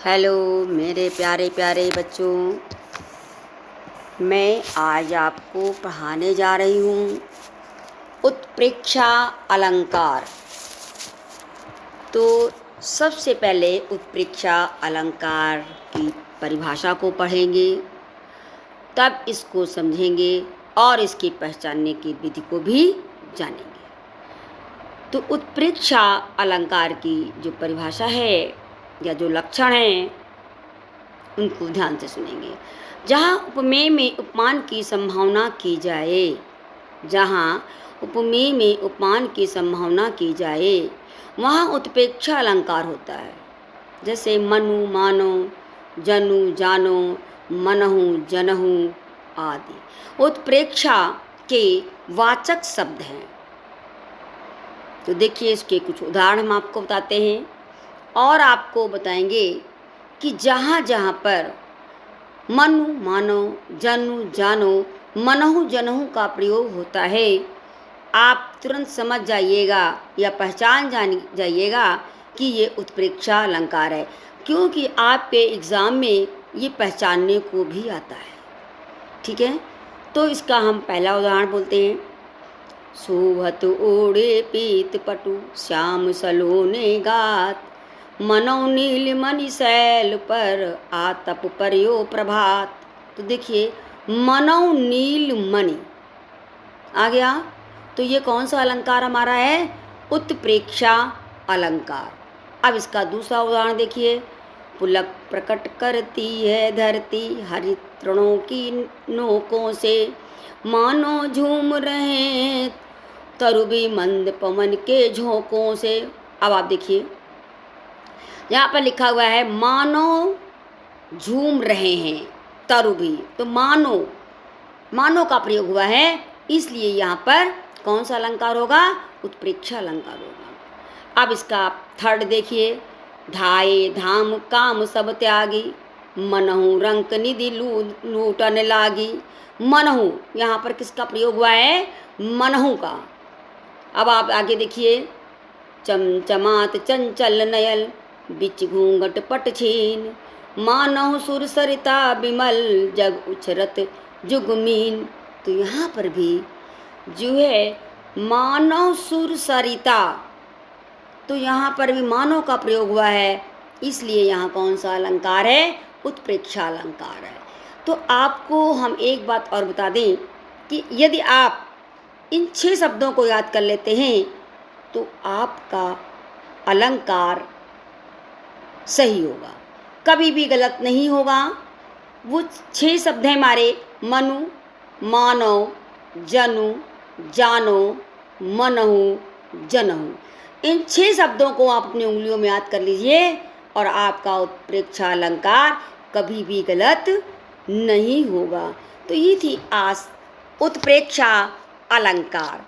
Hello मेरे प्यारे प्यारे बच्चों, मैं आज आपको पढ़ाने जा रही हूँ उत्प्रेक्षा अलंकार। तो सबसे पहले उत्प्रेक्षा अलंकार की परिभाषा को पढ़ेंगे, तब इसको समझेंगे और इसकी पहचानने की विधि को भी जानेंगे। तो उत्प्रेक्षा अलंकार की जो परिभाषा है या जो लक्षण हैं उनको ध्यान से सुनेंगे। जहाँ उपमेय में उपमान की संभावना की जाए, जहाँ उपमेय में उपमान की संभावना की जाए, वहाँ उत्प्रेक्षा अलंकार होता है। जैसे मनु मानो, जनु जानो, मनहु जनहु आदि उत्प्रेक्षा के वाचक शब्द हैं। तो देखिए, इसके कुछ उदाहरण हम आपको बताते हैं और आपको बताएंगे कि जहाँ जहाँ पर मनु मानो, जनु जानो, मनहु जनहु का प्रयोग होता है, आप तुरंत समझ जाइएगा या पहचान जाइएगा कि ये उत्प्रेक्षा अलंकार है, क्योंकि आपके एग्ज़ाम में ये पहचानने को भी आता है। ठीक है, तो इसका हम पहला उदाहरण बोलते हैं। शोभत ओढ़े पीत पटु, श्याम सलोने गात, मनौ नील मणि शैल पर, आतप पर्यो प्रभात। तो देखिए, मनौ नील मणि आ गया। तो ये कौन सा अलंकार हमारा है? उत्प्रेक्षा अलंकार। अब इसका दूसरा उदाहरण देखिए। पुलक प्रकट करती है धरती, हरि तृणों की नोकों से, मानो झूम रहे तरुबी मंद पवन के झोंकों से। अब आप देखिए, यहाँ पर लिखा हुआ है मानो झूम रहे हैं तरुबी, तो मानो का प्रयोग हुआ है, इसलिए यहाँ पर कौन सा अलंकार होगा? उत्प्रेक्षा अलंकार होगा। अब इसका थर्ड देखिए। धाये धाम काम सब त्यागी, मनहु रंक निधि लूटन लागी। मनहु, यहाँ पर किसका प्रयोग हुआ है? मनहु का। अब आप आगे देखिए। चमचमात चंचल नयल, बिच घूंघट पट छीन, मानहु सुर सरिता विमल, जग उछरत जुगमीन। तो यहाँ पर भी जो है मानव सुर सरिता, तो यहाँ पर भी मानव का प्रयोग हुआ है, इसलिए यहाँ कौन सा अलंकार है? उत्प्रेक्षा अलंकार है। तो आपको हम एक बात और बता दें कि यदि आप इन 6 शब्दों को याद कर लेते हैं तो आपका अलंकार सही होगा, कभी भी गलत नहीं होगा। वो 6 शब्द हैं हमारे: मनु, मानो, जनु, जानो, मनहु, जनहु। इन 6 शब्दों को आप अपनी उंगलियों में याद कर लीजिए और आपका उत्प्रेक्षा अलंकार कभी भी गलत नहीं होगा। तो ये थी आज उत्प्रेक्षा अलंकार।